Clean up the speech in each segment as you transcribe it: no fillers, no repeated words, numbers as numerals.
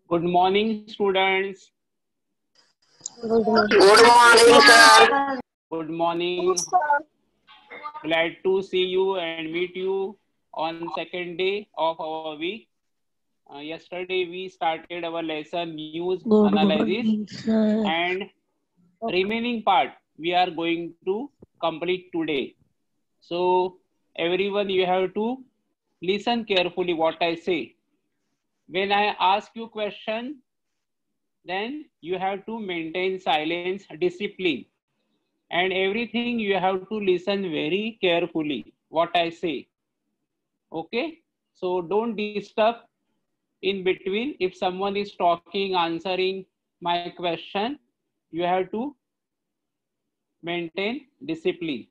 Good morning, students. Good morning. Good morning, sir. Good morning. Glad to see you and meet you on second day of our week. Yesterday we started our lesson news Good analysis, morning, sir. and remaining part we are going to complete today. So everyone, you have to listen carefully what I say. When I ask you question, then you have to maintain silence, discipline, and everything you have to listen very carefully what I say. Okay, so don't disturb in between. If someone is talking, answering my question, you have to maintain discipline.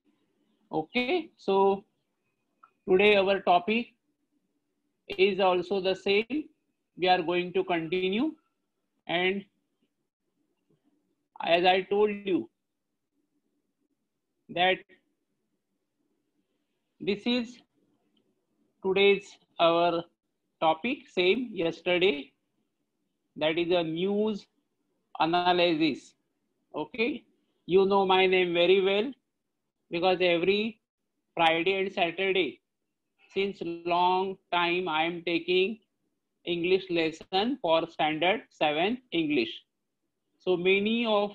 Okay, so today our topic is also the same. We are going to continue, and as I told you that this is today's our topic, same yesterday, that is a news analysis. Okay, you know my name very well because every Friday and Saturday since long time I am taking English lesson for standard 7 English. So many of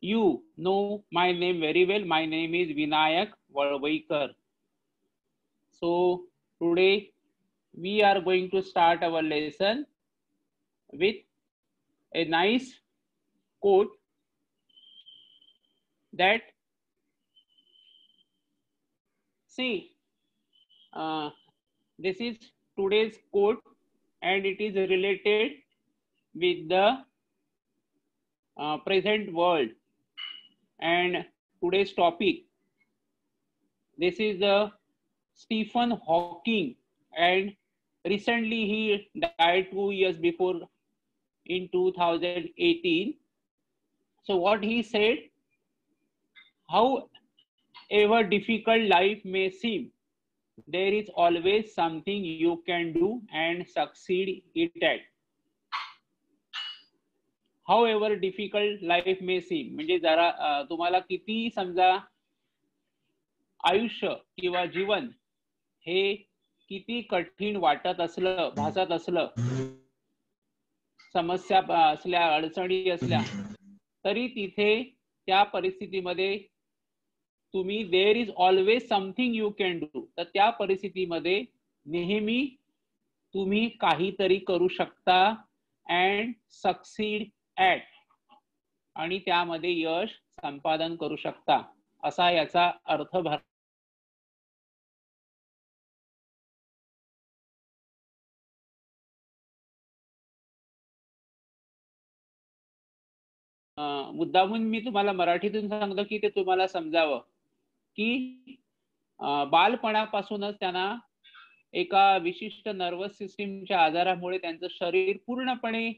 you know my name very well. My name is Vinayak Valvaikar. So today we are going to start our lesson with a nice quote that see, this is today's quote and it is related with the present world and today's topic. This is the Stephen Hawking, and recently he died 2 years before in 2018. So what he said, however difficult life may seem, there is always something you can do and succeed it at. However difficult life may seem, म्हणजे जरा तुम्हाला किती समजा आयुष्य किंवा जीवन हे किती कठीण वाटत असलं, भासत असलं, समस्या असल्या, अडचणी असल्या, तरी तिथे त्या परिस्थितीमध्ये तुम्ही there is always something you can do, तर त्या परिस्थितीमध्ये नेहमी तुम्ही काहीतरी करू शकता अँड सक्सीड ॲट, आणि त्यामध्ये यश संपादन करू शकता, असा याचा अर्थ भर. मुद्दामून मी तुम्हाला मराठीतून सांगतो की ते तुम्हाला समजावं की बालपणापासूनच त्यांना एका विशिष्ट नर्वस सिस्टीमच्या आजारामुळे त्यांचं शरीर पूर्णपणे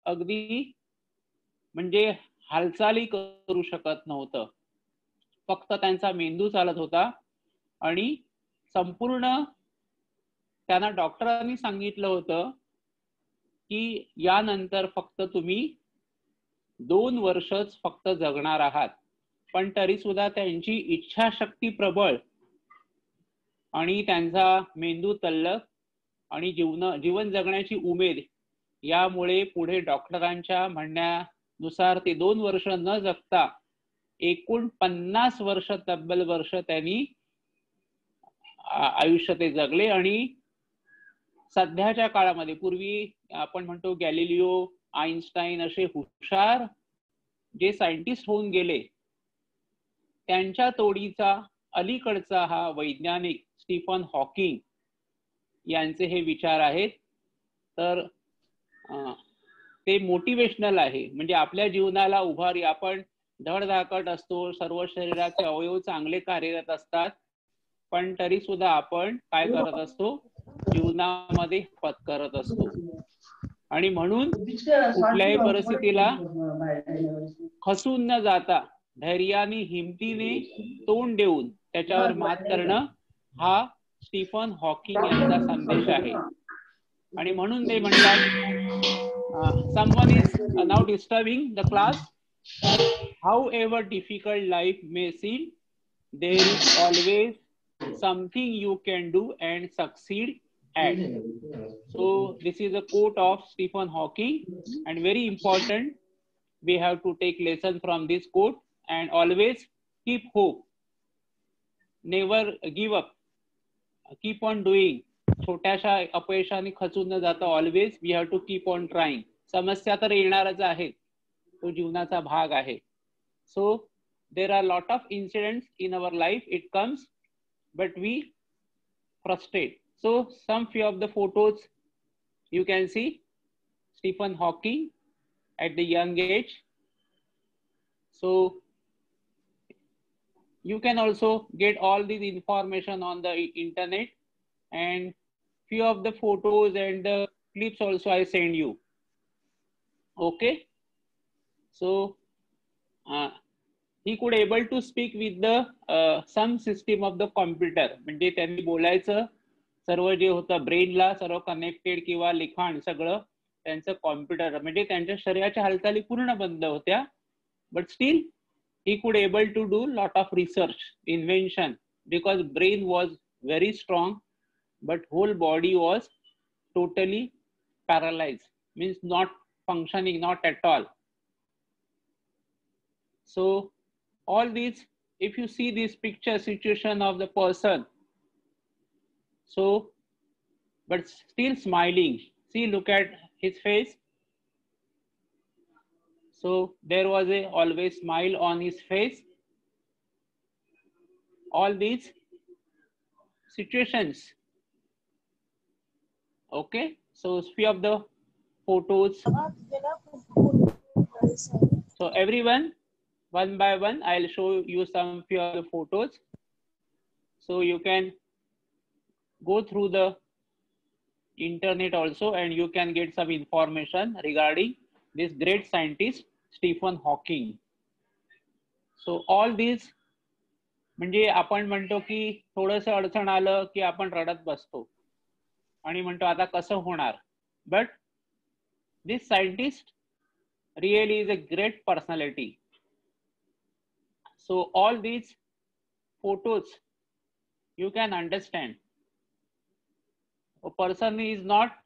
अगदी म्हणजे हालचाली करू शकत नव्हतं. फक्त त्यांचा मेंदू चालत होता आणि संपूर्ण त्यांना डॉक्टरांनी सांगितलं होतं की यानंतर फक्त तुम्ही 2 वर्षच फक्त जगणार आहात. पण तरी सुद्धा त्यांची इच्छाशक्ती प्रबळ आणि त्यांचा मेंदू तल्लख आणि जीवन जगण्याची उमेद यामुळे पुढे डॉक्टरांच्या म्हणण्यानुसार ते 2 वर्ष न जगता एकूण 50 वर्ष, तब्बल वर्ष त्यांनी आयुष्य ते जगले. आणि सध्याच्या काळामध्ये, पूर्वी आपण म्हणतो गॅलिलिओ, आईन्स्टाईन असे हुशार जे सायंटिस्ट होऊन गेले, त्यांच्या तोडीचा अलीकडचा हा वैज्ञानिक स्टीफन हॉकिंग यांचे हे विचार आहेत. तर ते मोटिवेशनल आहे, म्हणजे आपल्या जीवनाला उभारी. आपण धडधाकट असतो, सर्व शरीराचे अवयव चांगले कार्यरत असतात, पण तरी सुद्धा आपण काय करत असतो, जीवनामध्ये पत्करत असतो. आणि म्हणून कुठल्याही परिस्थितीला खचून न जाता धैर्याने, हिमतीने तोंड देऊन त्याच्यावर मात करणं हा स्टीफन हॉकिंग यांचा संदेश आहे. आणि म्हणून ते म्हणतात someone is now disturbing the class. However difficult life may seem, there is always something you can do and succeed at. So this is a quote of Stephen Hawking, and very important, we have to take lesson from this quote and always keep hope, never give up, keep on doing. छोट्याशा अपयशाने खचून न जाता always we have to keep on trying. समस्या तर येणारच आहेत, तो जीवनाचा भाग आहे. So there are lot of incidents in our life, it comes but we frustrate. So some few of the photos you can see Stephen Hawking at the young age. So you can also get all this information on the internet, and few of the photos and the clips also I send you. Okay, so he could able to speak with the some system of the computer. म्हणजे त्यांनी बोलायचं, सर्व जे होतं ब्रेनला सर्व connected किंवा लिखाण सगळं त्यांचं computer, म्हणजे त्यांच्या शरीराच्या हालचाली पूर्ण बंद होत्या. But still he could able to do lot of research, invention, because brain was very strong but whole body was totally paralyzed, means not functioning, not at all. So all these, if you see this picture situation of the person, so but still smiling, see, look at his face. So there was a always smile on his face. All these situations. Okay, so few of the photos. So everyone, one by one, I'll show you some few of the photos, so you can go through the internet also and you can get some information regarding this great scientist Stephen Hawking. So all these, म्हणजे आपण म्हणतो की थोडंसं अडचण आलं की आपण रडत बसतो आणि म्हणतो आता कसं होणार. But this scientist really is a great personality. So all these photos you can understand a person is not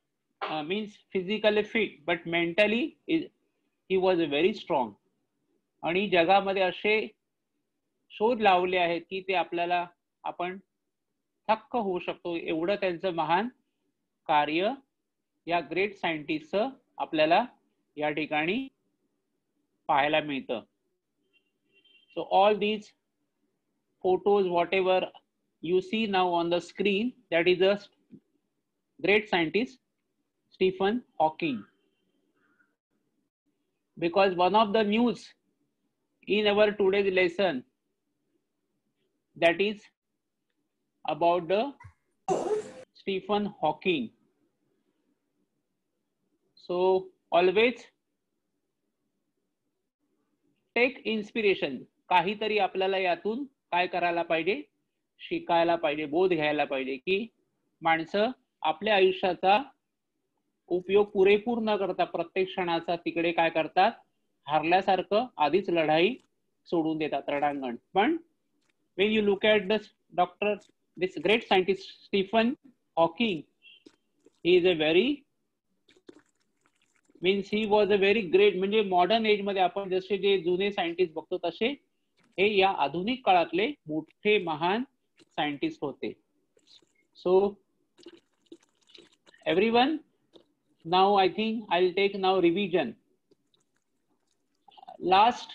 means physically fit but mentally he was very strong. आणि जगामध्ये असे शोध लावले आहेत की ते आपल्याला आपण थक्क होऊ शकतो, एवढं त्यांचं महान कार्य या ग्रेट सायंटिस्टचं आपल्याला या ठिकाणी पाहायला मिळतं. So all these photos, whatever you see now on the screen, that is a great scientist Stephen Hawking. Because one of the news in our today's lesson, that is about the Stephen Hawking. So always take inspiration. काहीतरी आपल्याला यातून काय करायला पाहिजे, शिकायला पाहिजे, बोध घ्यायला पाहिजे की माणसं आपल्या आयुष्याचा उपयोग पुरेपूर न करता प्रत्येक क्षणाचा तिकडे काय करतात, हारल्यासारखं आधीच लढाई सोडून देतात रणांगण. पण when you look at this great scientist Stephen Hawking, he is a very means he was a very great, म्हणजे मॉडर्न एज मध्ये आपण जसे जे जुने सायंटिस्ट बघतो तसे हे या आधुनिक काळातले मोठे महान सायंटिस्ट होते. सो everyone, now I think I'll take now revision. Last,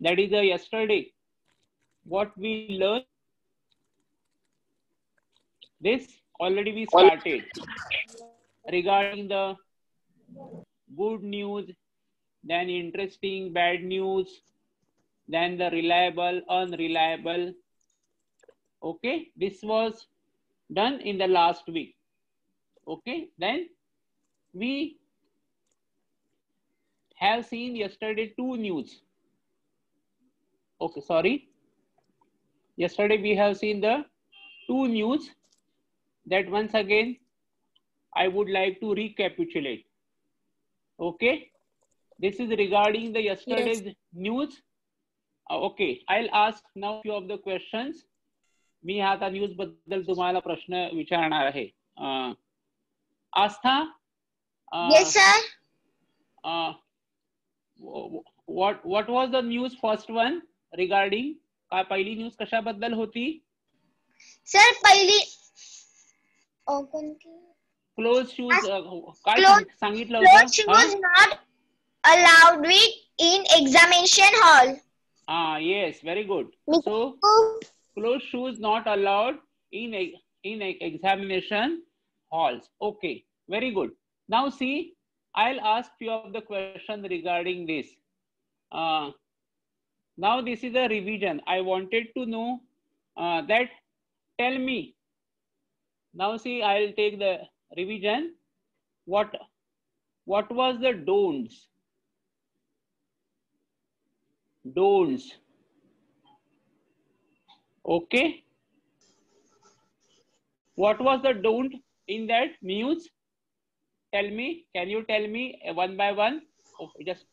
that is yesterday, what we learned, this already we started regarding the good news, then interesting bad news, then the reliable, unreliable. Okay, this was done in the last week. Okay, then we have seen yesterday two news. Okay, sorry. Yesterday we have seen the two news that once again I would like to recapitulate. Okay, this is regarding the yesterday's news. Okay, I'll ask now few of the questions. मी आता news बद्दल तुम्हाला प्रश्न विचारणार आहे. आस्था, Yes, sir. what was the news first one regarding? काय पहिली news कशाबद्दल होती? Sir, पहिली क्लोज शूज काय सांगितलं clothes shoes होतं? not allowed in examination hall. Yes, very good. So closed shoes not allowed in examination halls. Okay, very good. Now see, I'll ask few of the questions regarding this. Now this is a revision. I wanted to know that, tell me. Now see, I'll take the revision. What was the don'ts? Don'ts. Okay. What was the don't in that news? Tell me. Can you tell me one by one? Okay, just.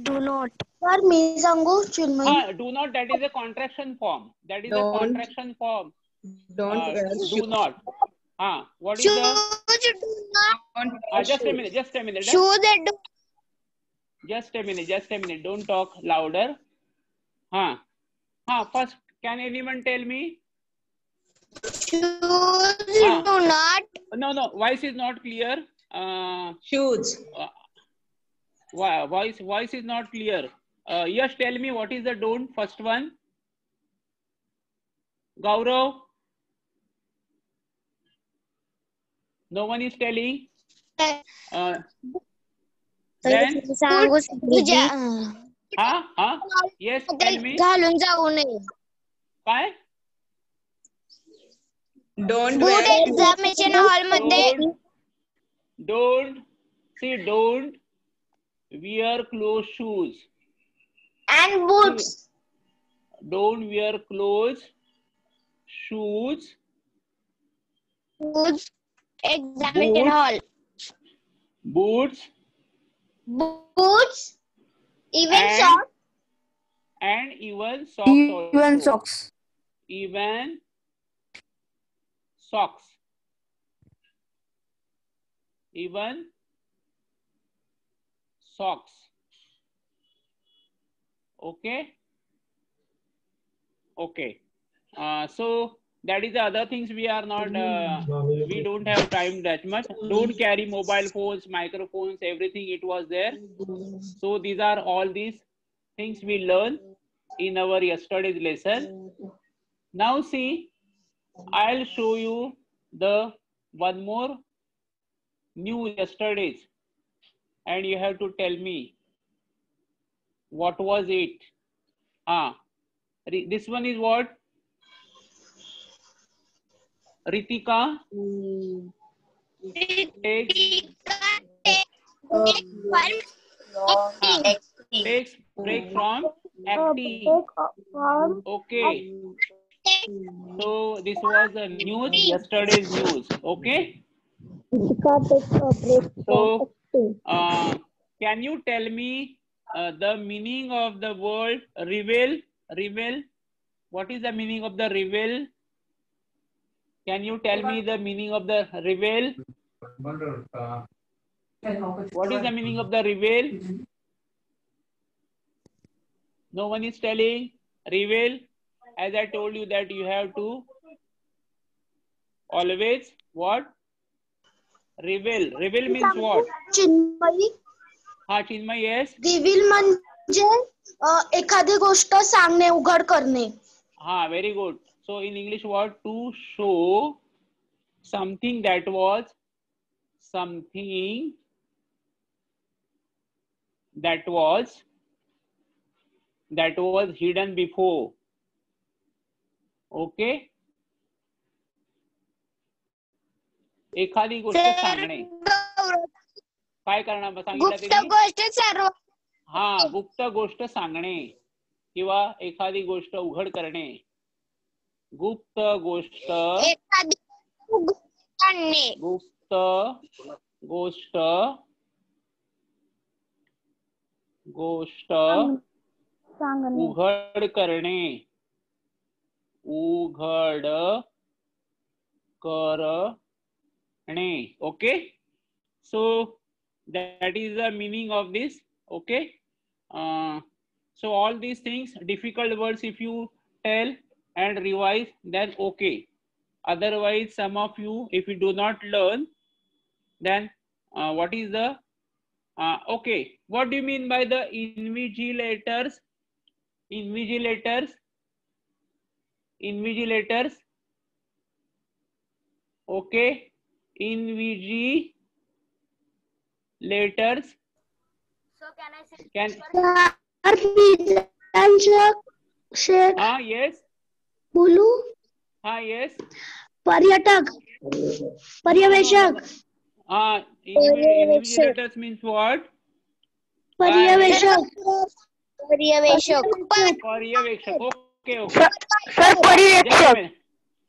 Do not. Sir, me sangu Chinmay. Do not. That is a contraction form. That is Don't. a contraction form. Don't wear Do shoes. not. What is the? Shoes do not. Don't wear Just a shoes. minute. Just a minute. Shoes that do. Just a minute. Just a minute. Don't talk louder. First, can anyone tell me? Shoes do not. No. Voice is not clear. Shoes. Voice is not clear. Yes, tell me what is the don't. First one. Gaurav. No one is telling. Then. Yes, tell me. घालून जाऊ नये. काय? Don't Boot wear shoes. examination hall मध्ये. Don't wear closed shoes. And boots. Don't wear closed shoes. Boots examination hall. Boots. Boots. Even socks. And even socks. Even socks. Even socks. Even socks. Okay. So that is the other things we are not. We don't have time that much. Don't carry mobile phones, microphones, everything. It was there. So these are all these things we learned in our yesterday's lesson. Now see, I'll show you the one more new yesterday's, and you have to tell me what was it. This one is what? Ritika takes break from acting. Okay. So this was the news, yesterday's news. Okay. So can you tell me the meaning of the word reveal? Reveal. What is the meaning of the reveal? Can you tell me the meaning of the reveal? What is the meaning of the reveal? No one is telling. Reveal. As I told you that you have to always what? Reveal. Reveal means what? Chinmayi. Chinmay, yes. Reveal म्हणजे एखादी गोष्ट सांगणे, उघड करणे. Very good. So in English, what? To show something that was hidden before. Okay. एखादी गोष्ट सांगणे. काय करणार सांगितलं गुप्त गोष्ट सर्व. गुप्त गोष्ट सांगणे किंवा एखादी गोष्ट उघड करणे. गुप्त गोष्ट गोष्ट उघड करणे, उघड करणे. Okay, so that is the meaning of this. Okay, so all these things, difficult words, if you tell and revise, then okay. Otherwise, some of you, if you do not learn, then what is the okay, what do you mean by the invigilators? Invigilators. Okay, invigilators. So can I say? Can yes. बोलू. Yes. पर्यटक. पर्यवेक्षक. Invigilators means what? पर्यवेक्षक. पर्यवेक्षक. Okay. Sir पर्यवेक्षक.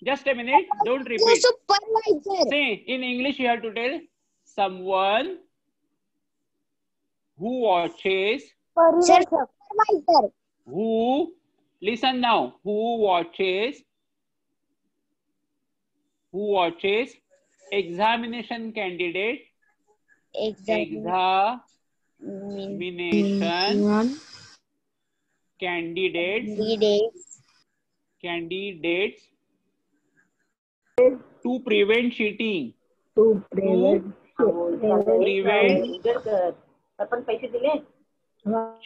Just a minute. Don't repeat. Supervisor. See, in English you have to tell someone who watches. Supervisor. Who, listen now, who watches examination candidate. Examination candidates to prevent cheating.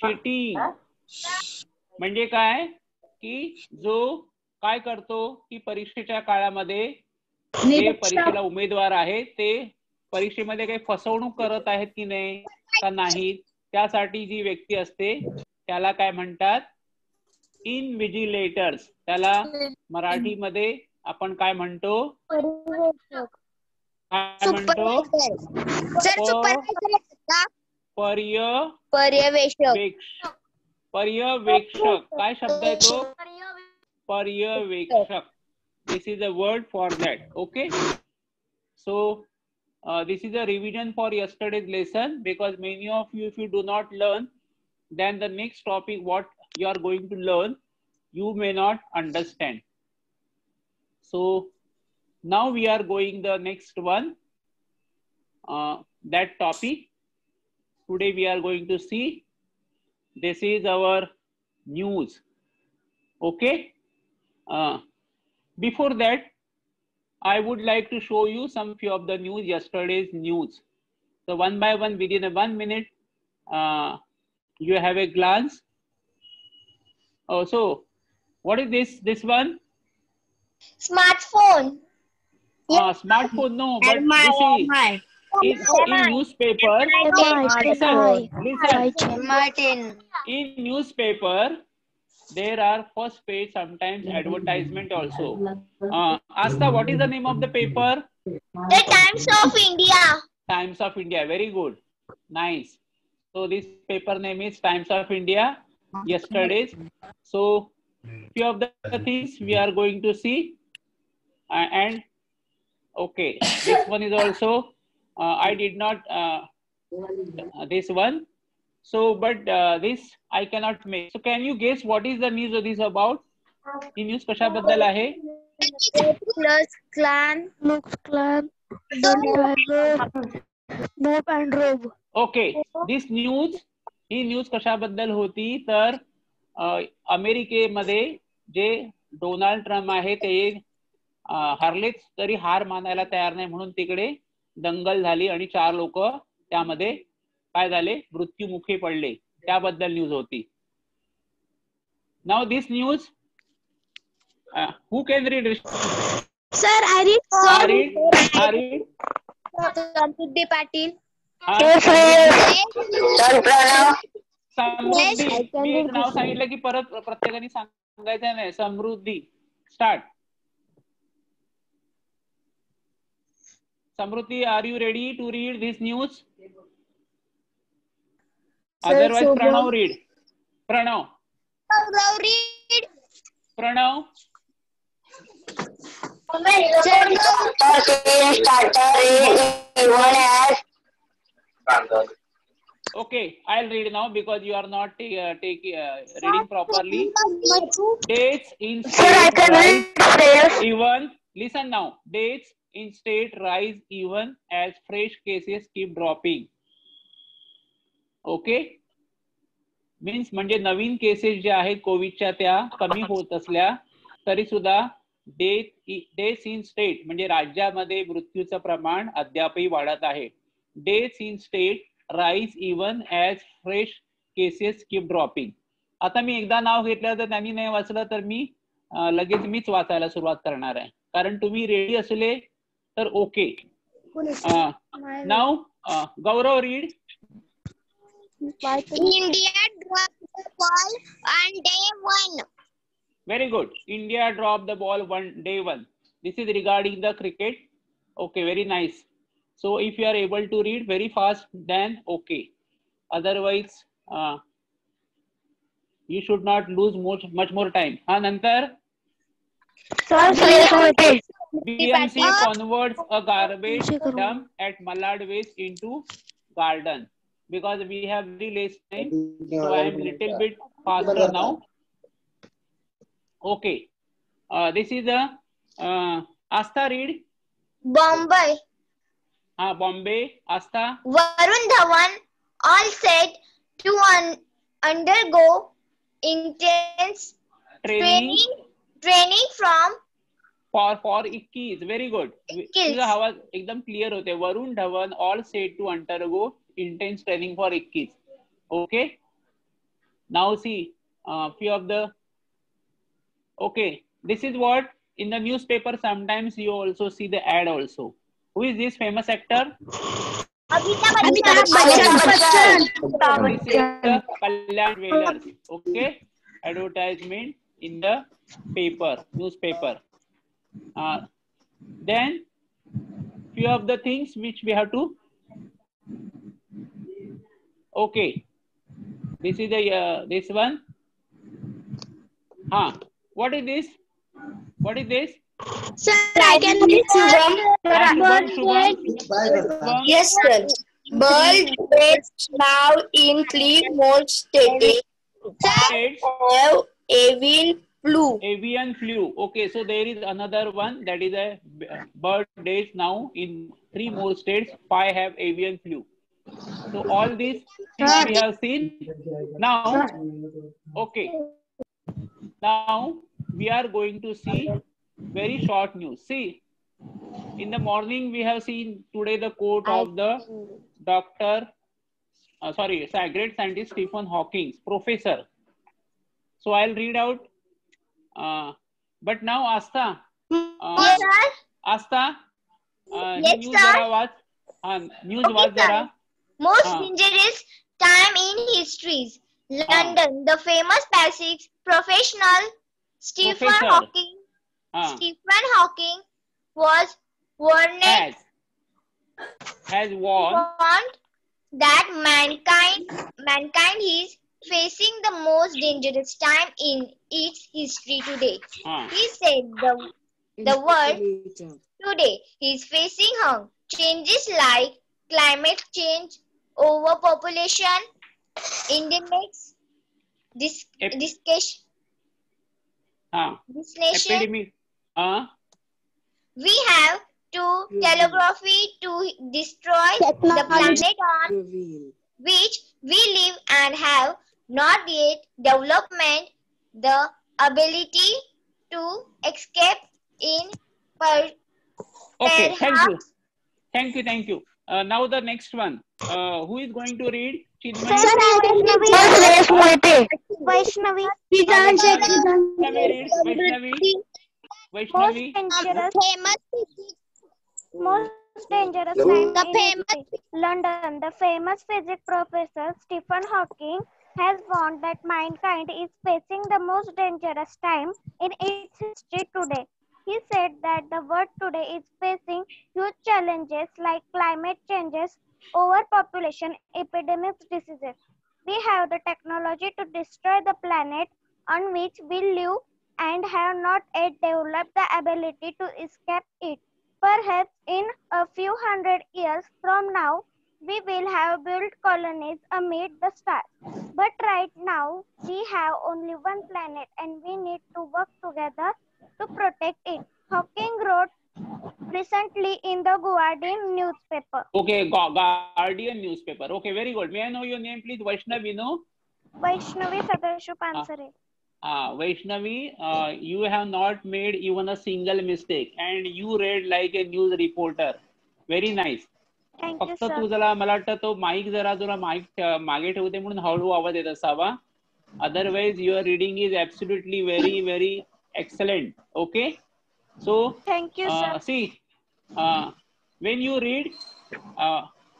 cheating म्हणजे काय, की जो काय करतो की परीक्षेच्या काळामध्ये जे परीक्षेला उमेदवार आहेत ते परीक्षेमध्ये काही फसवणूक करत आहेत की नाही का नाही, त्यासाठी जी व्यक्ती असते त्याला काय म्हणतात, इनव्हिजिलेटर्स. त्याला मराठीमध्ये आपण काय म्हणतो, पर्यवेक्षक. काय शब्द आहे तो, पर्यवेक्षक. This is a word for that. Okay, so this is a revision for yesterday's lesson, because many of you, if you do not learn, then the next topic what you are going to learn you may not understand. So now we are going the next one, that topic today we are going to see. This is our news. Okay, before that I would like to show you some few of the news, yesterday's news. So one by one, within a 1 minute, you have a glance. Oh, so what is this one? Smartphone. Smartphone, no, but this is in newspaper. Listen. In newspaper there are first page, sometimes advertisement also. Asta, what is the name of the paper? The Times of India. Times of India. Very good. Nice. So this paper name is Times of India. Yesterday's. So few of the things we are going to see. And okay, this one is also I did not this one. So but this I cannot make. So can you guess what is the news of this about? He news कशाबद्दल आहे? Okay, this news, he news कशाबद्दल होती तर अमेरिकेमध्ये जे Donald Trump आहे ते हारलेच तरी हार मानायला तयार नाही म्हणून तिकडे दंगल झाली आणि 4 लोक त्यामध्ये काय झाले, मृत्युमुखी पडले, त्याबद्दल न्यूज होती. Now this news who can read? Sir, I read. I read. Samruddhi Patil. समृद्धी. मी एक नाव सांगितलं की परत प्रत्येकाने सांगायचं नाही. समृद्धी. Start. Samruddhi, are you ready to read this news? Otherwise, Pranav read. Pranav. Read. Pranav. Okay, I'll read now because you are not reading properly. Dates in state rise even. Listen now. Dates in state rise even as fresh cases keep dropping. Okay. Means म्हणजे नवीन cases ज्या आहेत कोविडच्या त्या कमी होत असल्या तरी सुद्धा डेथ्स इन स्टेट म्हणजे राज्यामध्ये मृत्यूचं प्रमाण अद्यापही वाढत आहे. Deaths in state rise even as fresh cases keep dropping. आता मी एकदा नाव घेतलं तर त्यांनी नाही वाचलं तर मी लगेच मीच वाचायला सुरुवात करणार आहे, कारण तुम्ही रेडी असले तर okay. Now Gaurav read. India dropped the ball on day 1. Very good. India dropped the ball day one. This is regarding the cricket. Okay, very nice. So if you are able to read very fast, then okay. Otherwise, you should not lose much more time. Nantar. BMC converts a garbage dump at Malad Waste into garden. Because we have very less time, so I am little bit faster now. Okay, this is the Asta read. Bombay. Bombay. Asta. Varun Dhawan all set to undergo intense training from for 21. Very good. तुझा आवाज एकदम clear होते. Varun Dhawan all set to undergo intense training for 21. Okay. Now see few of the. Okay, this is what in the newspaper sometimes you also see the ad also. Who is this famous actor? Amitabh Bachchan. This is the Kalyan Jewellers. Okay, advertisement in the paper, newspaper. Then few of the things which we have to. Okay, this is the this one. What is this? What is this? Sir, I can read Shubham. Yes, sir. World is now in 3 more states States. have avian flu. Avian flu. Okay, so there is another one that is a bird days now in 3 more states. 5 have avian flu. So all these things we have seen. Now, okay. Now we are going to see very short news. See, in the morning we have seen today the quote of the great scientist Stephen Hawking, professor. So I'll read out. But now Asta. Yes, sir. Asta. Yes, news sir. जरा watch. News Okay, watch जरा. Most dangerous time in histories. London, the famous physics professional Stephen Hawking was warned that mankind is facing the most dangerous time in its history today. He said the world today is facing changes like climate change, overpopulation, endemics, Epidemic. We have to telegraphy to destroy the planet on which we live and have not yet development the ability to escape in Okay, thank you. Now the next one. Who is going to read? Vaishnavi. Vaishnavi. Most dangerous time in London, the famous physics professor Stephen Hawking has warned that mankind is facing the most dangerous time in its history today. He said that the world today is facing huge challenges like climate changes, overpopulation, epidemics, diseases. We have the technology to destroy the planet on which we live and have not yet developed the ability to escape it. Perhaps in a few hundred years from now, we will have built colonies amid the stars. But right now, we have only one planet and we need to work together to protect it. Hawking wrote recently in the Guardian newspaper. Okay, Guardian newspaper. Okay, very good. May I know your name, please? Vaishnavi, no? Vaishnavi Sadashiv Pansare. Vaishnavi, you have not made even a single mistake and you read like a news reporter. Very nice. Thank you, फक्त तू sir. जरा मला वाटतं तो mike जरा तुला mike मागे ठेवते म्हणून हळू आवाज येत असावा. Otherwise, your reading is absolutely very, very excellent. Okay. So, Thank you, sir. see, when you read,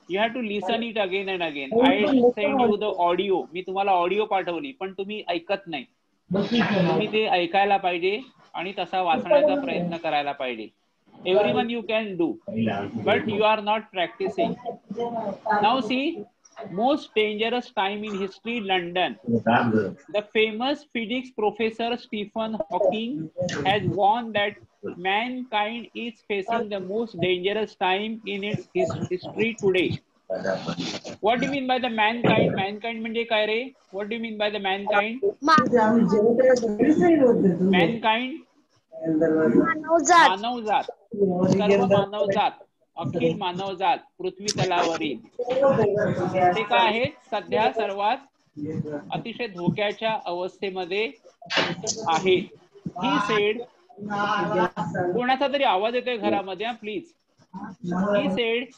you have to listen it again and again. I send you the audio. मी तुम्हाला audio पाठवली पण तुम्ही ऐकत नाही. तुम्ही ते ऐकायला पाहिजे आणि तसा वाचण्याचा प्रयत्न करायला पाहिजे. Everyone you can do, but you are not practicing. Now see, most dangerous time in history, London. The famous physics professor Stephen Hawking has warned that mankind is facing the most dangerous time in its history today. What do you mean by the mankind? Mankind म्हणजे काय रे? What do you mean by the mankind? Mankind? मानवजात. सर्व मानवजात, अखिल मानवजात पृथ्वी तलावरील ते काय आहेत सध्या सर्वात अतिशय धोक्याच्या अवस्थेमध्ये आहेत. ही सेड, कोणाचा तरी आवाज येतोय घरामध्ये please. He said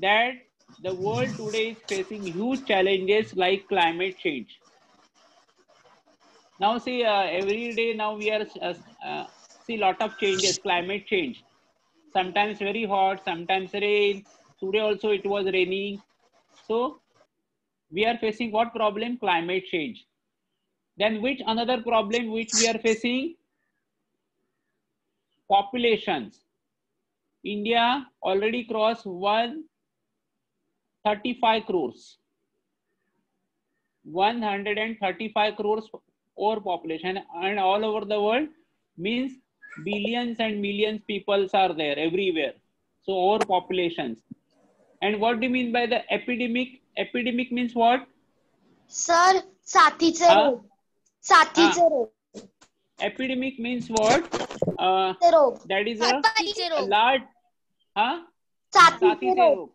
that the world today is facing huge challenges like climate change. Now see, every day now we are see lot of changes, climate change. Sometimes very hot, sometimes rain. Today also it was raining. So we are facing what problem? Climate change. Then which another problem which we are facing? Populations. India already crossed 135 crores. 135 crores over population, and all over the world means billions and millions people are there everywhere. So over populations. And what do you mean by the epidemic? Epidemic means what? Sir, साथीचे रोग. साथीचे रोग. Epidemic means what? That is a large साथीचे रोग.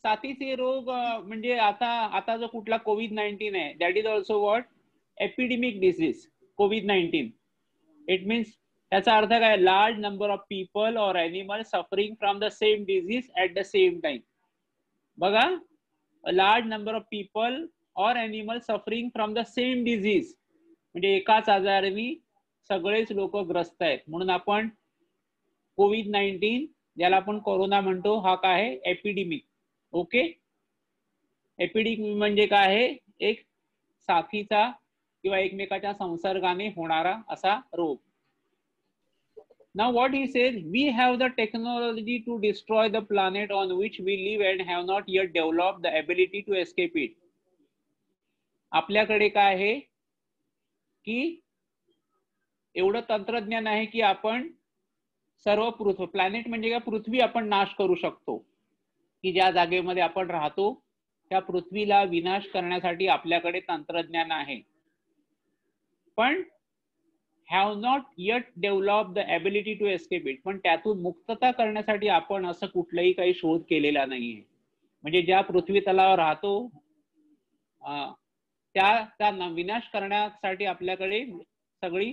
साथीचे रोग म्हणजे आता जो कुठला COVID-19 आहे, that is also what? Epidemic disease, COVID-19. It means त्याचा अर्थ काय? Large number of people or animals suffering from the same disease at the same time. बघा, a large number of people or animals suffering from the same disease. म्हणजे एकाच आजाराने सगळेच लोक ग्रस्त आहेत. म्हणून आपण COVID-19 ज्याला आपण कोरोना म्हणतो हा काय आहे? एपिडेमिक. ओके. एपिडेमिक म्हणजे काय आहे? एक साथीचा किंवा एकमेकाच्या संसर्गाने होणारा असा रोग. Now what he says, we have the technology to destroy the planet on which we live and have not yet developed the ability to escape it. आपल्याकडे काय आहे की एवढं तंत्रज्ञान आहे की आपण सर्व पृथ्वी, प्लॅनेट म्हणजे काय? पृथ्वी आपण नाश करू शकतो. की ज्या जागेमध्ये आपण राहतो त्या पृथ्वीला विनाश करण्यासाठी आपल्याकडे तंत्रज्ञान आहे. पण have not yet developed the ability to escape it. पण त्यातून मुक्तता करण्यासाठी आपण असं कुठलाही काही शोध केलेला नाहीये. म्हणजे ज्या पृथ्वी तलावर राहतो त्या विनाश करण्यासाठी आपल्याकडे सगळी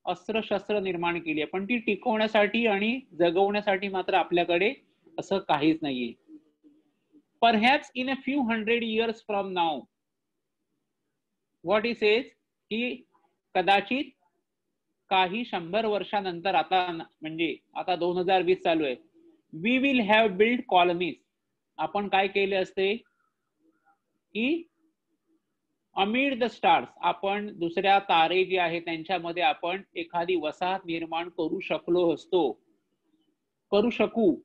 अस्त्र-शस्त्र निर्माण केली आहे, पण ती टिकवण्यासाठी आणि जगवण्यासाठी मात्र आपल्याकडे असं काहीच नाहीये. Perhaps in a few hundred years from now, what he says की कदाचित काही 100 वर्षानंतर, आता म्हणजे आता 2020 चालू आहे, we will have built colonies. आपण काय केले असते की amid the stars, आपण दुसऱ्या तारे जे आहेत त्यांच्यामध्ये आपण एखादी वसाहत निर्माण करू शकू.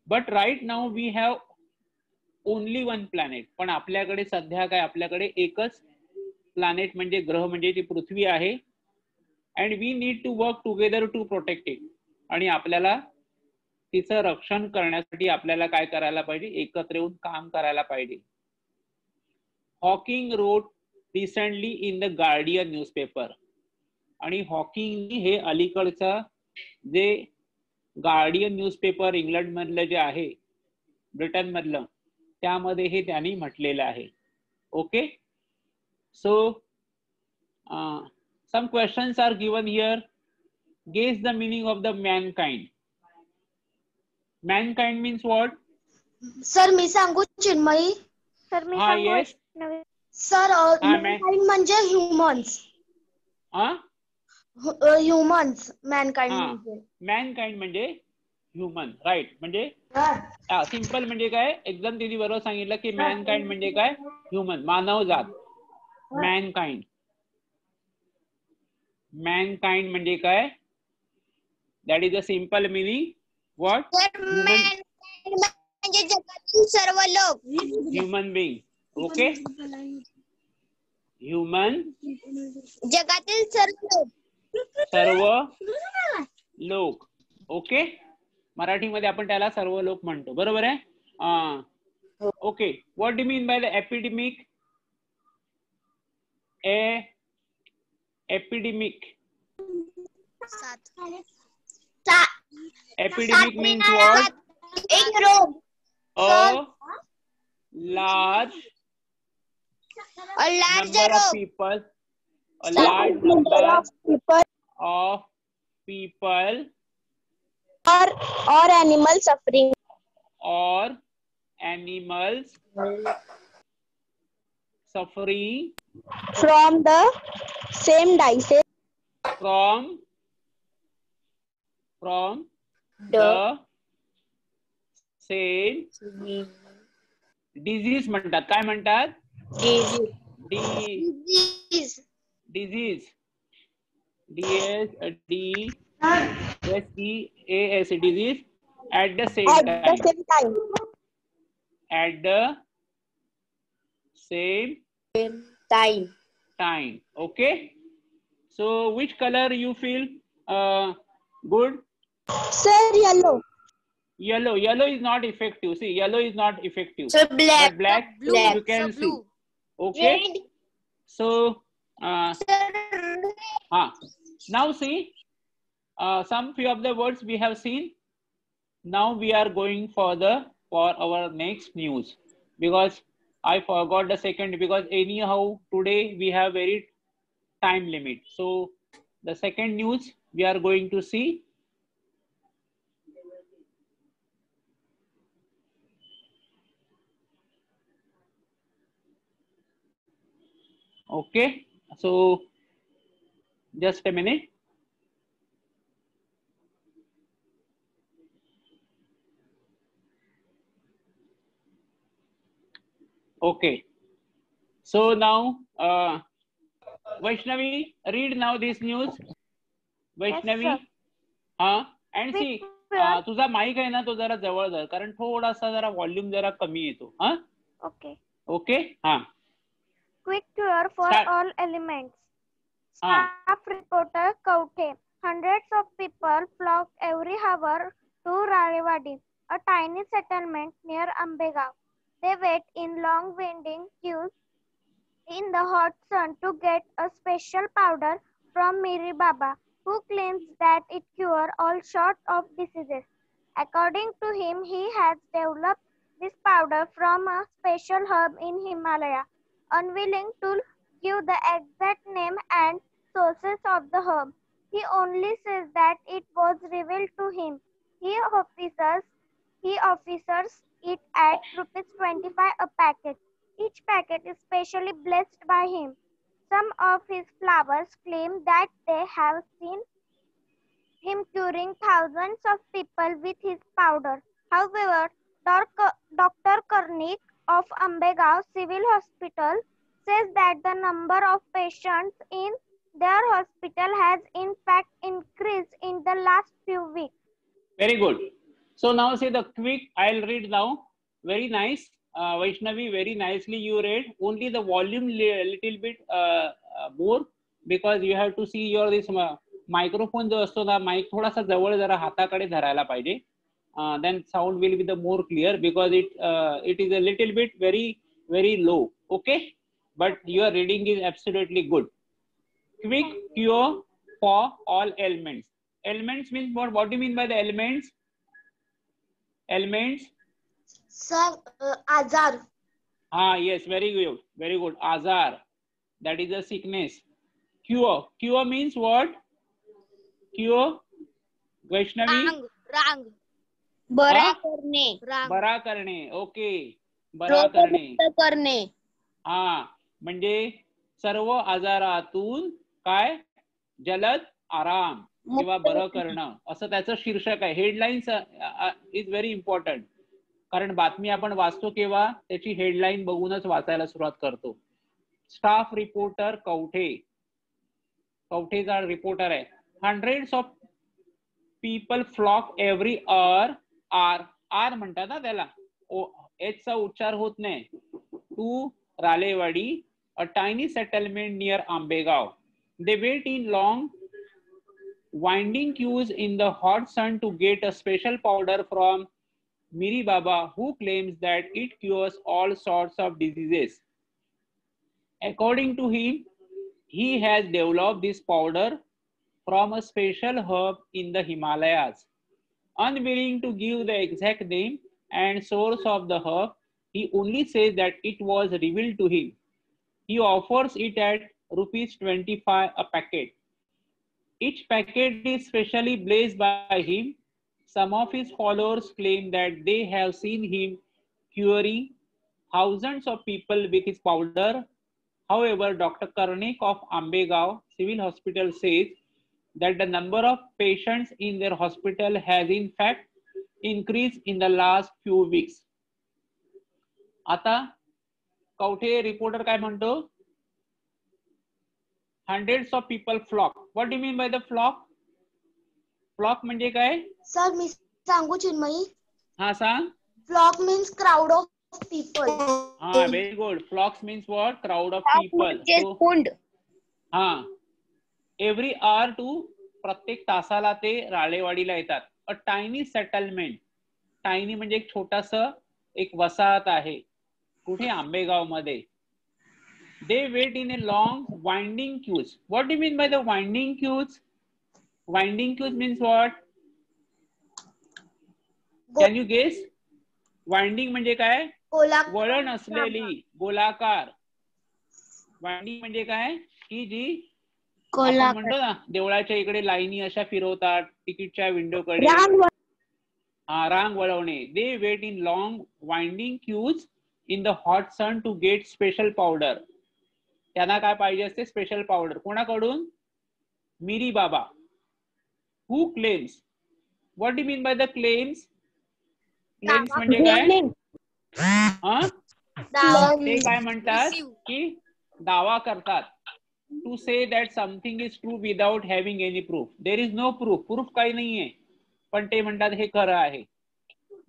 But right now we have only one planet. पण आपल्याकडे सध्या काय? आपल्याकडे एकच प्लॅनेट म्हणजे ग्रह म्हणजे ती पृथ्वी आहे. And we need to work together to protect it. आणि आपल्याला तिचं रक्षण करण्यासाठी आपल्याला काय करायला पाहिजे, एकत्र येऊन काम करायला पाहिजे. Hawking wrote recently in the Guardian newspaper. आणि हॉकिंग हे अलीकडचं जे गार्डियन न्यूजपेपर इंग्लंड मधलं जे आहे, ब्रिटन मधलं, त्यामध्ये हे त्यांनी म्हटलेलं आहे. Okay, so some questions are given here. Guess the meaning of the mankind. Mankind means what? Sir मी सांगू चिन्मयी? सर मी हा, सांगू yes. वैष्णवी? सर हा, मॅनकाइंड म्हणजे ह्युमन्स. ह्युमन्स मॅनकाइंड हा, म्हणजे. मॅनकाइंड म्हणजे ह्युमन, राईट. म्हणजे सिंपल म्हणजे काय, एकदम तिने बरोबर सांगितलं की मॅनकाइंड म्हणजे काय, ह्युमन, मानवजात. मॅनकाइंड, मॅनकाइंड म्हणजे काय, that is a simple meaning. What? म्हणजे जगातील सर्व लोक. Human being. ओके, ह्युमन, जगातील सर्व लोक. सर्व लोक. ओके, मराठीमध्ये आपण त्याला सर्व लोक म्हणतो, बरोबर आहे. Okay, what do mean by the epidemic? Epidemic. Epidemic means what? एक रोग. A large number of रोग. people, a large number of people or animal suffering or animals suffering from the same disease from the same disease म्हणतात. काय म्हणतात? Disease. disease. DSEAS, disease at the same time. At the same time. Okay, so which color you feel good? Sir, yellow. Yellow is not effective. See, yellow is not effective. So black. But black you can see. Okay, so now see, some few of the words we have seen. Now we are going for our next news, because I forgot the second, because anyhow today we have very time limit. So the second news we are going to see. Okay, so just a minute. Okay, so now Vaishnavi, read now this news. Vaishnavi, Yes, and see, sir. तुझा mike आहे ना, तो जरा जवळ धर, कारण थोडासा जरा व्हॉल्यूम जरा कमी येतो. Okay. ओके, हा. Quick cure for Start. all elements. Staff reporter Kauthe. Hundreds of people flock every hour to Rarewadi, a tiny settlement near Ambegaon. They wait in long winding queues in the hot sun to get a special powder from Miri Baba, who claims that it cures all sorts of diseases. According to him, he has developed this powder from a special herb in Himalaya. Unwilling to give the exact name and sources of the herb, he only says that it was revealed to him. He offers it at ₹25 a packet. Each packet is specially blessed by him. Some of his flowers claim that they have seen him curing thousands of people with his powder. However, Dr. Karnik of Ambegaon Civil Hospital says that the number of patients in their hospital has in fact increased in the last few weeks. Very good. So now say the quick, I'll read now. Very nice. Vaishnavi, very nicely you read. Only the volume little bit more, because you have to see your this microphone जो असतो ना, mike थोडासा जवळ जरा हाताकडे धरायला पाहिजे. Then sound will be the more clear, because it is a little bit very low. Okay, but your reading is absolutely good. Quick cure for all ailments. Ailments means what? What do you mean by the ailments? Ailments. Sir, azar. Yes, very good. Azar, that is a sickness. Cure means what? Cure, Vaishnavi. रांग बरा करणे. बरा करणे. Okay, बरा करणे. करणे. म्हणजे सर्व आजारातून काय, जलद आराम किंवा बरं करणं, असं त्याचं शीर्षक आहे. हेडलाईन्स इज व्हेरी इम्पॉर्टंट, कारण बातमी आपण वाचतो केव्हा, त्याची हेडलाईन बघूनच वाचायला सुरुवात करतो. स्टाफ रिपोर्टर कवठेचा रिपोर्टर आहे. Hundreds of people flock every hour म्हणतात ना त्याला, एच चा उच्चार होत नाही, to Ralewadi, a tiny settlement near Ambegaon. They wait in long winding queues in the hot sun to get a special powder from Miri Baba, who claims that it cures all sorts of diseases. According to him, he has developed this powder from a special herb in the Himalayas. Unwilling to give the exact name and source of the herb, he only says that it was revealed to him. He offers it at ₹25 a packet. Each packet is specially blessed by him. Some of his followers claim that they have seen him curing thousands of people with his powder. However, Dr. Karnik of Ambegaon Civil Hospital says that the number of patients in their hospital has in fact increased in the last few weeks. आता Kavathe reporter काय म्हणतो, hundreds of people flock. What do mean by the flock? Flock म्हणजे काय? Sir मी सांगू चिन्मयी? सांग. Flock means crowd of people. Very good. Flocks means what? Crowd of people. Every hour to, प्रत्येक तासाला ते राळेवाडीला येतात. अ टायनी सेटलमेंट. टायनी म्हणजे एक छोटास एक वसाहत आहे. कुठे? आंबेगाव मध्ये. They wait in a long winding queues. What do you mean by the winding queues? Winding queues means what? Can you guess? Winding म्हणजे काय? वळण असलेली, गोलाकार. वाइंडिंग म्हणजे काय? की जी आपण म्हणतो ना, देवळाच्या इकडे लाईनी अशा फिरवतात तिकीटच्या विंडोकडे. रांग वळवणे. They wait in long winding queues in the hot sun to get special powder. त्यांना काय पाहिजे असते? Special powder. कोणाकडून? Miri Baba. Who claims. What do mean by the claims? Claims म्हणजे काय? ते काय म्हणतात की दावा करतात. To say that something is true without having any proof. There is no proof. Proof काही नाहीये, पण ते म्हणतात हे खरं आहे.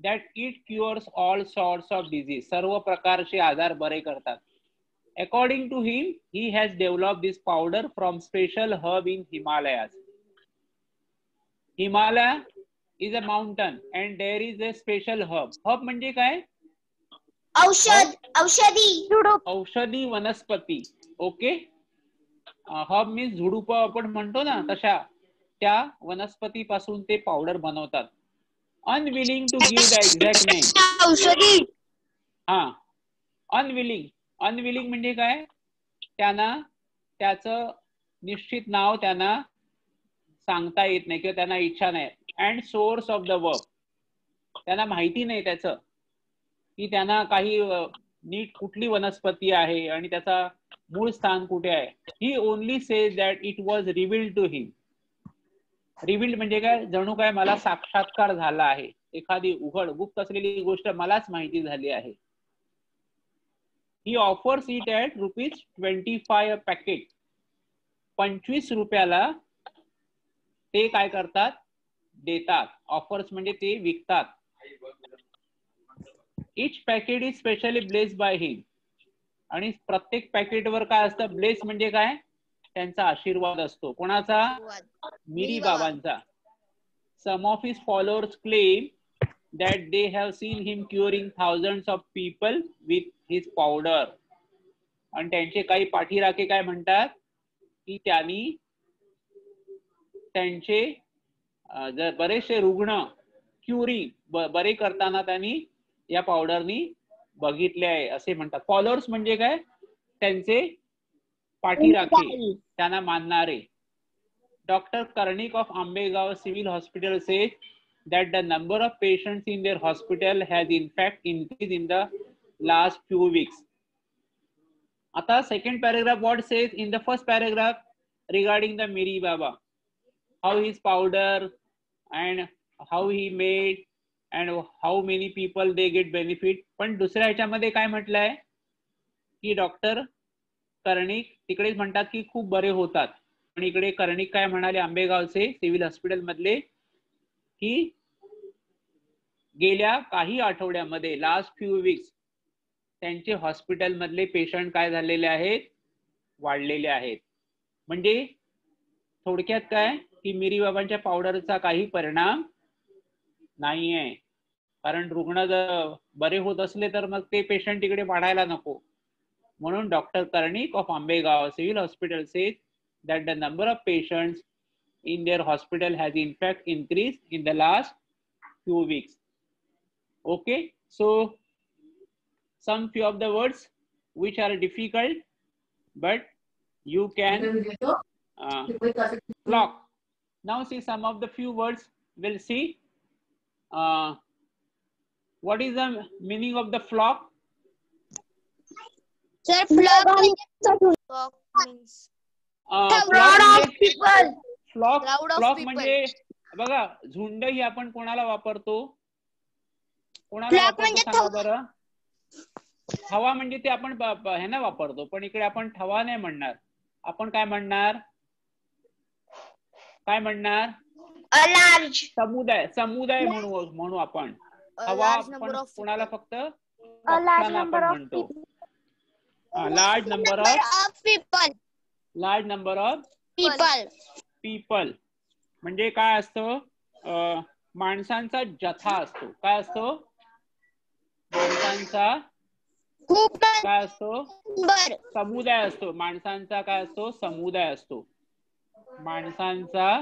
That it cures all sorts of disease. सर्व प्रकारचे आजार बरे करतात. According to him, he has developed this powder from special herb in Himalayas. Himalaya is a mountain and there is a special herb. Herb म्हणजे काय? औषधी वनस्पती. Okay. Herb means झुडूप आपण म्हणतो ना, तशा त्या वनस्पती पासून ते पावडर बनवतात. Unwilling to give the exact name. औषधी. अनविलिंग म्हणजे काय? त्यांना त्याचं निश्चित नाव त्यांना सांगता येत नाही किंवा त्यांना इच्छा नाही. And source of the work. त्यांना माहिती नाही त्याचं, की त्यांना काही नीट कुठली वनस्पती आहे आणि त्याचा मूळ स्थान कुठे आहे. He only says that it was revealed to him. Revealed म्हणजे काय? जणू काय मला साक्षात्कार झाला आहे. एखादी उघड गुप्त असलेली गोष्ट मलाच माहिती झाली आहे. He offers it at ₹25 a packet. 25 रुपयाला ते काय करतात? देतात. ऑफर्स म्हणजे ते विकतात. Etch packet is specially blessed by him. आणि प्रत्येक पॅकेटवर काय असतं? ब्लेस म्हणजे काय? त्यांचा आशीर्वाद असतो. कोणाचा? मिरी बाबांचा. Some of his followers claim that they have seen him curing thousands of people with his powder. आणि त्यांचे काही पाठीराखे काय म्हणतात की त्यांनी त्यांचे बरेचसे रुग्ण क्युरिंग बरे करताना त्यांनी या पावडरनी बघितले आहे असे म्हणतात. फॉलोअर्स म्हणजे काय? त्यांचे पाठीराखे, त्यांना मानणारे. Doctor Karnik of Ambegaon civil hospital says that the number of patients in their hospital has in fact increased in the last few weeks. Ata second paragraph what says in the first paragraph regarding the Miri Baba, how his powder and how he made and how many people they get benefit. पण दुसऱ्या ह्याच्यामध्ये काय म्हटलंय की doctor Karnik तिकडेच म्हणतात की खूप बरे होतात. आणि इकडे कर्णिक काय म्हणाले आंबेगावचे सिव्हिल हॉस्पिटल मधले की गेल्या काही आठवड्यामध्ये लास्ट फ्यू वीक्स त्यांचे हॉस्पिटल मधले पेशंट काय झालेले आहेत? वाढलेले आहेत. म्हणजे थोडक्यात काय की मिरी बाबांच्या पावडरचा काही परिणाम नाहीये. कारण रुग्ण जर बरे होत असले तर मग ते पेशंट तिकडे वाढायला नको. म्हणून doctor Karnik of Ambegaon civil hospital says that the number of patients in their hospital has in fact increased in the last few weeks. Okay, so some few of the words which are difficult but you can flock. Now see some of the few words. We'll see what is the meaning of the flock. Sir, flock means flock म्हणजे बघा झुंड ही आपण कोणाला वापरतो? कोणाला वापरतो सांगा बरं? हवा म्हणजे ते आपण ह्यांना वापरतो. पण इकडे आपण ठवा नाही म्हणणार. आपण काय म्हणणार? काय म्हणणार? समुदाय. समुदाय म्हणू आपण. हवा आपण कोणाला फक्त पक्ष्यांना आपण म्हणतो. Large number of people. Large number of people म्हणजे काय असतं? माणसांचा जथा असतो. काय असतो? माणसांचा काय असतो? समुदाय असतो. माणसांचा काय असतो? समुदाय असतो. माणसांचा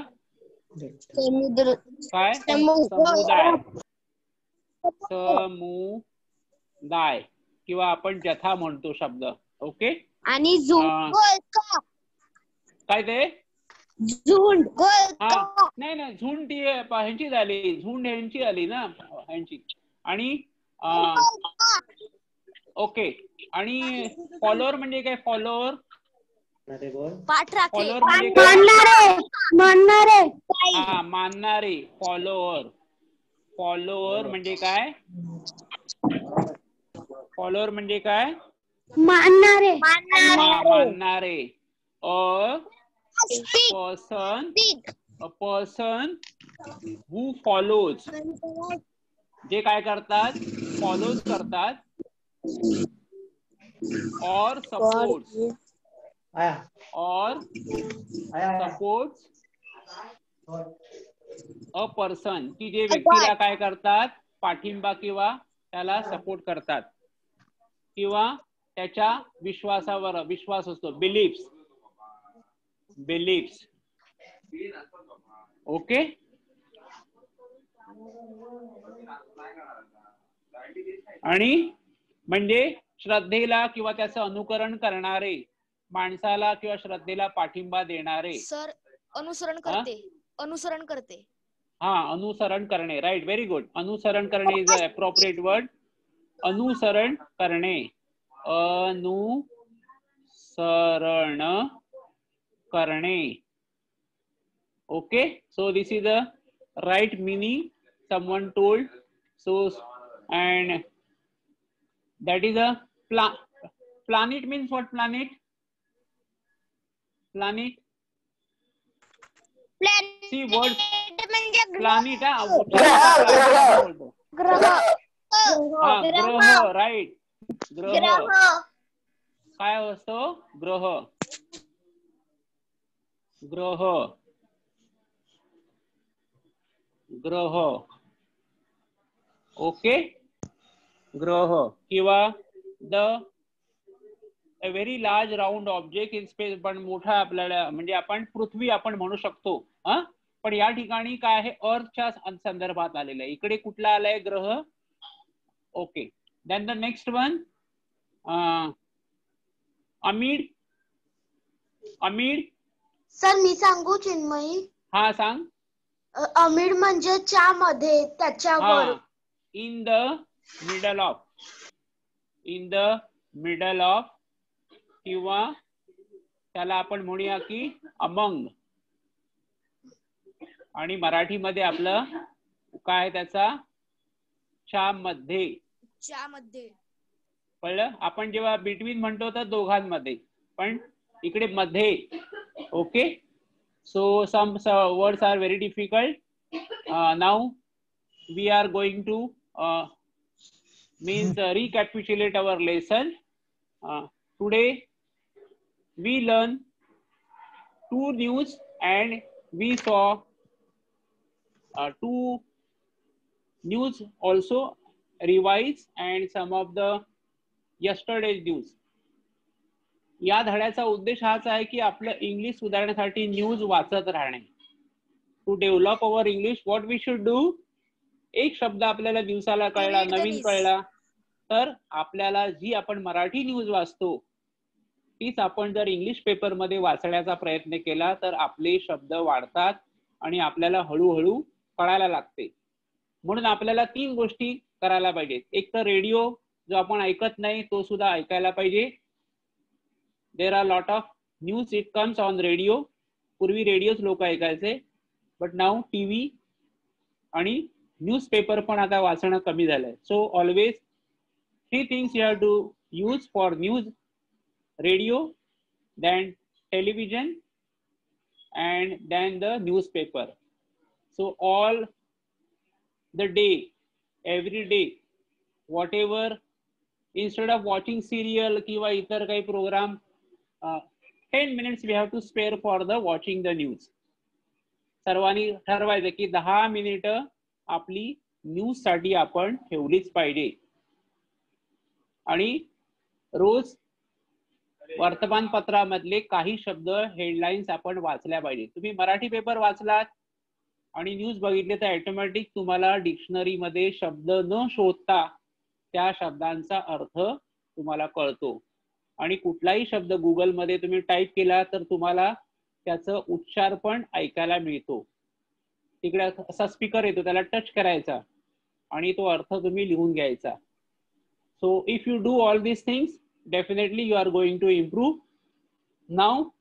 काय? समुदाय. समुदाय किंवा आपण जथा म्हणतो शब्द. ओके. आणि काय ते? झुंड. नाही नाही झुंड ती ह्यांची झाली. झुंड ह्यांची आली ना ह्यांची. आणि ओके. आणि फॉलोअर म्हणजे काय? फॉलोअर फॉलोअर म्हणजे काय? मानणारे. फॉलोअर. फॉलोअर म्हणजे काय? फॉलोअर म्हणजे काय? मानणारे. मानणारे. A person who follows. जे काय करतात? फॉलोज करतात. or supports a person की जे व्यक्तीला काय करतात? पाठिंबा किंवा त्याला सपोर्ट करतात किंवा त्याच्या विश्वासावर विश्वास असतो. बिलीफ्स. बिलीफ्स. ओके. आणि म्हणजे श्रद्धेला किंवा त्याचं अनुकरण करणारे, माणसाला किंवा श्रद्धेला पाठिंबा देणारे. सर अनुसरण करते. अनुसरण करते. हा अनुसरण करणे. राईट. Very good. अनुसरण करणे इज अ अप्रोप्रिएट वर्ड. अनुसरण करणे. अनुसरण करणे. Okay, so this is the right meaning someone told. So and that is a planet means what? Planet. See words. Planet. हा ग्रह राईट ग्रह काय असतो ग्रह ग्रह ग्रह ओके ग्रह किंवा the a very large round object in space पण मोठा आपल्याला म्हणजे आपण पृथ्वी आपण म्हणू शकतो पण या ठिकाणी काय आहे अर्थच्या संदर्भात आलेलं आहे इकडे कुठला आलाय ग्रह okay then the next one amid amid sir मी सांगू चिन्मयी हा सांग अमीड म्हणजे मध्ये त्याच्यावर इन द मिडल ऑफ किंवा त्याला आपण म्हणूया की अमंग आणि मराठीमध्ये आपलं काय त्याचा मध्ये कळलं आपण जेव्हा बिटवीन म्हणतो तर दोघांमध्ये पण इकडे मध्ये okay so some words are very difficult now we are going to means recapitulate our lesson. Today we learn 2 news and we saw 2 news also revise and some of the yesterday's news. या धड्याचा उद्देश हाच आहे की आपलं English सुधारण्यासाठी news वाचत राहणे. To develop our English what we should do एक शब्द आपल्याला दिवसाला कळला नवीन कळला तर आपल्याला जी आपण मराठी न्यूज वाचतो तीच आपण जर इंग्लिश पेपर मध्ये वाचण्याचा प्रयत्न केला तर आपले शब्द वाढतात आणि आपल्याला हळूहळू कळायला लागते. म्हणून आपल्याला 3 गोष्टी करायला पाहिजेत. एक तर रेडिओ जो आपण ऐकत नाही तो सुद्धा ऐकायला पाहिजे. There are lot of news it comes on radio. पूर्वी रेडिओच लोक ऐकायचे बट नाउ टीव्ही आणि न्यूजपेपर पण आता वाचणं कमी झालंय. So always 3 things you have to use for news: radio, then television, and then the newspaper. So all the day, every day, whatever, instead of watching serial किंवा इतर काही program, 10 minutes we have to spare for the watching the news. सर्वांनी ठरवायचं की 10 मिनिटं आपली news साठी आपण ठेवलीच पाहिजे आणि रोज वर्तमानपत्रामधले काही शब्द हेडलाईन्स आपण वाचल्या पाहिजे. तुम्ही मराठी पेपर वाचलात आणि न्यूज बघितले तर ऑटोमॅटिक तुम्हाला डिक्शनरी मध्ये शब्द न शोधता त्या शब्दांचा अर्थ तुम्हाला कळतो आणि कुठलाही शब्द गुगल मध्ये तुम्ही टाईप केला तर तुम्हाला त्याचं उच्चार पण ऐकायला मिळतो. तिकडे असा स्पीकर येतो त्याला टच करायचा आणि तो अर्थ तुम्ही लिहून घ्यायचा. So if you do all these things, definitely you are going to improve. Now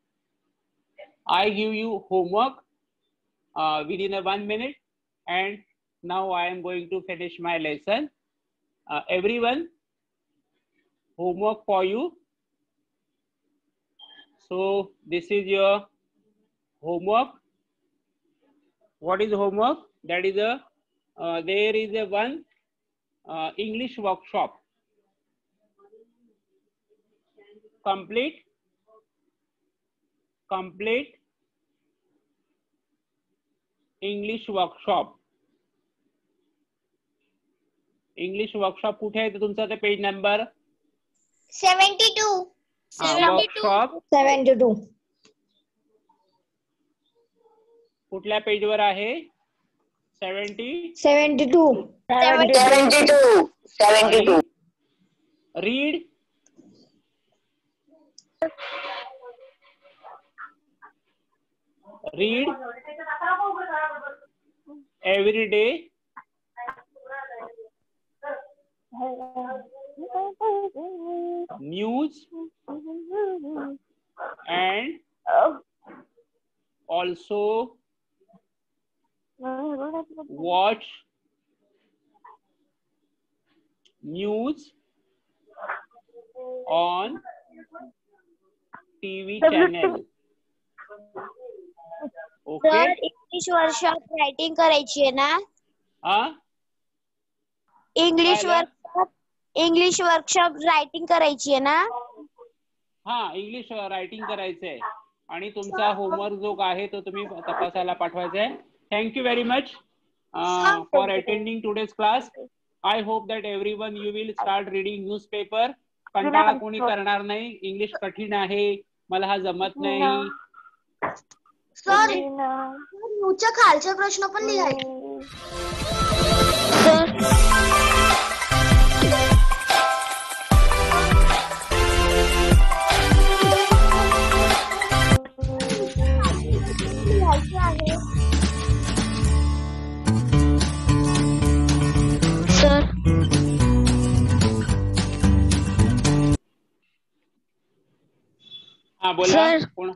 I give you homework within 1 minute and now I am going to finish my lesson. Everyone, homework for you. So this is your homework. What is homework? That is there is a one English workshop. Complete English workshop. English workshop कुठे आहे तुमचा ते page number 72. Workshop 72 कुठल्या पेजवर आहे 72 read every day news and also watch news on TV channel. Okay. English workshop writing करायची आहे ना? इंग्लिश काय आलं? इंग्लिश वर्कशॉप रायटिंग करायची आहे ना? हा, इंग्लिश रायटिंग करायचंय आणि तुमचा होमवर्क जो आहे तो तुम्ही तपासायला पाठवायचा आहे. Thank you very much for attending today's class. I hope that everyone you will start reading newspaper. कंटाळा कोणी करणार नाही. इंग्लिश कठीण आहे, मला हा जमत नाही. सर न्यूजच्या खालचे प्रश्न पण लिहायचे. सर हा बोला. कोण?